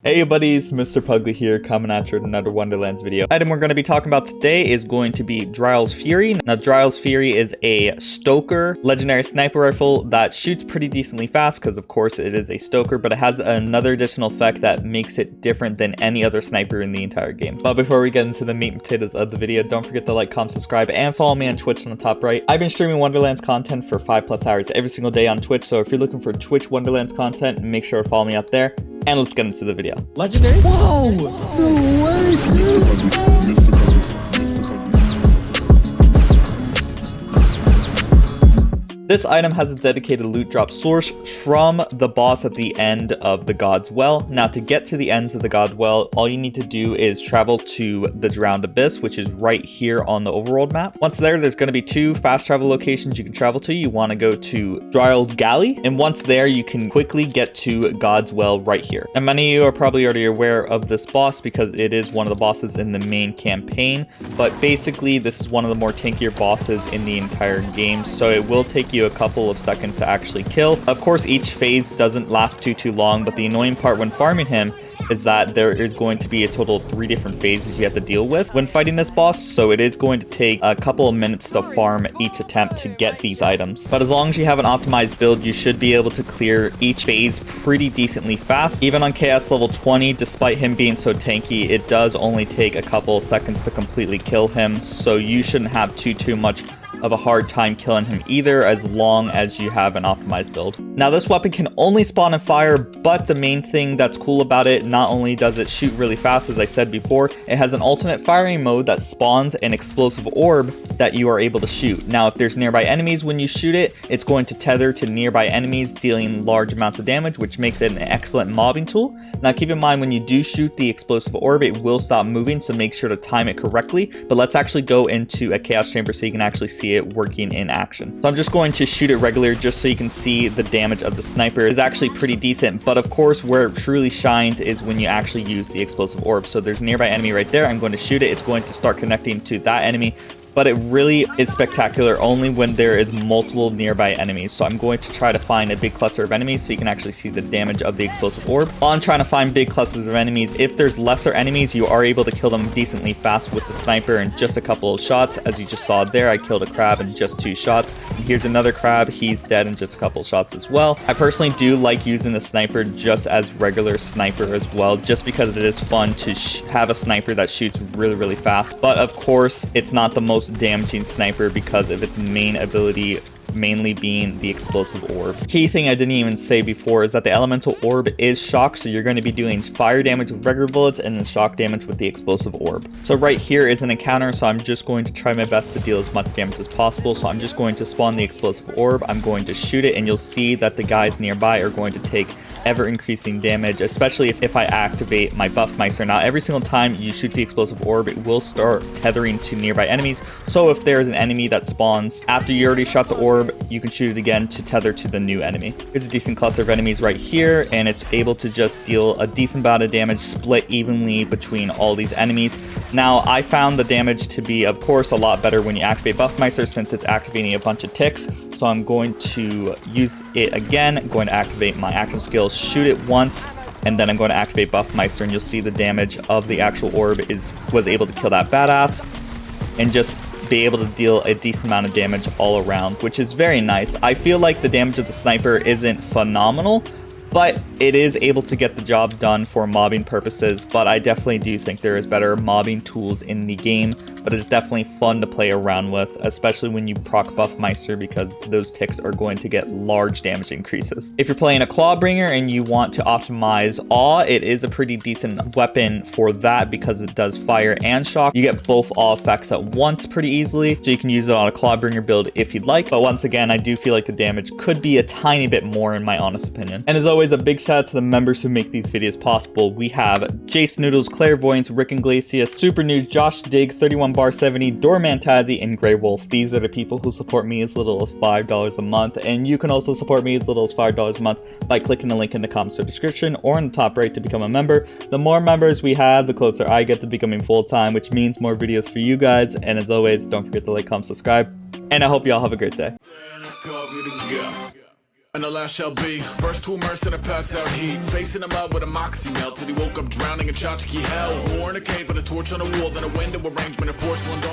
Hey buddies, Mr. Pugly here, coming at you with another Wonderlands video. The item we're going to be talking about today is going to be Dryle's Fury. Now, Dryle's Fury is a Stoker legendary sniper rifle that shoots pretty decently fast because, of course, it is a Stoker, but it has another additional effect that makes it different than any other sniper in the entire game. But before we get into the meat and potatoes of the video, don't forget to like, comment, subscribe, and follow me on Twitch on the top right. I've been streaming Wonderlands content for 5+ hours every single day on Twitch, so if you're looking for Twitch Wonderlands content, make sure to follow me up there. And let's get into the video. Legendary? Whoa! No way, dude! This item has a dedicated loot drop source from the boss at the end of the God's Well. Now, to get to the ends of the God's Well, all you need to do is travel to the Drowned Abyss, which is right here on the overworld map. Once there's going to be 2 fast travel locations you can travel to. You want to go to Dryle's Galley, and once there, you can quickly get to God's Well right here. And many of you are probably already aware of this boss because it is one of the bosses in the main campaign, but basically, this is one of the more tankier bosses in the entire game, so it will take you a couple of seconds to actually kill. Of course, each phase doesn't last too long, but the annoying part when farming him is that there is going to be a total of 3 different phases you have to deal with when fighting this boss, so it is going to take a couple of minutes to farm each attempt to get these items. But as long as you have an optimized build, you should be able to clear each phase pretty decently fast. Even on Chaos level 20, despite him being so tanky, it does only take a couple of seconds to completely kill him, so you shouldn't have too much of a hard time killing him either, as long as you have an optimized build. Now, this weapon can only spawn in fire, but the main thing that's cool about it, not only does it shoot really fast, as I said before, it has an alternate firing mode that spawns an explosive orb that you are able to shoot. Now, if there's nearby enemies when you shoot it, it's going to tether to nearby enemies, dealing large amounts of damage, which makes it an excellent mobbing tool. Now, keep in mind, when you do shoot the explosive orb, it will stop moving, so make sure to time it correctly. But let's actually go into a chaos chamber so you can actually see it working in action. So I'm just going to shoot it regular just so you can see the damage of the sniper is actually pretty decent, but of course where it truly shines is when you actually use the explosive orb. So there's a nearby enemy right there. I'm going to shoot it. It's going to start connecting to that enemy, but it really is spectacular only when there is multiple nearby enemies. So I'm going to try to find a big cluster of enemies so you can actually see the damage of the explosive orb. While I'm trying to find big clusters of enemies, if there's lesser enemies, you are able to kill them decently fast with the sniper in just a couple of shots. As you just saw there, I killed a crab in just 2 shots. And here's another crab. He's dead in just a couple of shots as well. I personally do like using the sniper just as regular sniper as well, just because it is fun to have a sniper that shoots really fast. But of course, it's not the most damaging sniper because of its main ability mainly being the explosive orb. Key thing I didn't even say before is that the elemental orb is shock, so you're going to be doing fire damage with regular bullets and then shock damage with the explosive orb. So right here is an encounter, so I'm just going to try my best to deal as much damage as possible. So I'm just going to spawn the explosive orb, I'm going to shoot it, and you'll see that the guys nearby are going to take ever increasing damage, especially if I activate my Buffmeister. Now, every single time you shoot the explosive orb, it will start tethering to nearby enemies. So if there's an enemy that spawns after you already shot the orb, you can shoot it again to tether to the new enemy. There's a decent cluster of enemies right here, and it's able to just deal a decent amount of damage split evenly between all these enemies. Now, I found the damage to be, of course, a lot better when you activate Buffmeister, since it's activating a bunch of ticks. So I'm going to use it again. I'm going to activate my active skills, shoot it once, and then I'm going to activate Buffmeister, and you'll see the damage of the actual orb was able to kill that badass and just be able to deal a decent amount of damage all around, which is very nice. I feel like the damage of the sniper isn't phenomenal, but it is able to get the job done for mobbing purposes. But I definitely do think there is better mobbing tools in the game, but it's definitely fun to play around with, especially when you proc Buffmeister, because those ticks are going to get large damage increases. If you're playing a Clawbringer and you want to optimize Awe, it is a pretty decent weapon for that because it does fire and shock. You get both Awe effects at once pretty easily, so you can use it on a Clawbringer build if you'd like. But once again, I do feel like the damage could be a tiny bit more in my honest opinion. And as always, a big shout out to the members who make these videos possible. We have Jace Noodles, Clairvoyance, Rick Iglesias, Super Nude, Josh Dig, 31bar70, Doorman Tazzy, and Grey Wolf. These are the people who support me as little as $5 a month, and you can also support me as little as $5 a month by clicking the link in the comments or description or in the top right to become a member. The more members we have, the closer I get to becoming full-time, which means more videos for you guys. And as always, don't forget to like, comment, subscribe, and I hope you all have a great day. And the last shall be first to immerse in a pass out heat. Facing him out with a moxie melt till he woke up drowning in tchotchke hell. More in a cave with a torch on a wall than a window arrangement of porcelain dolls.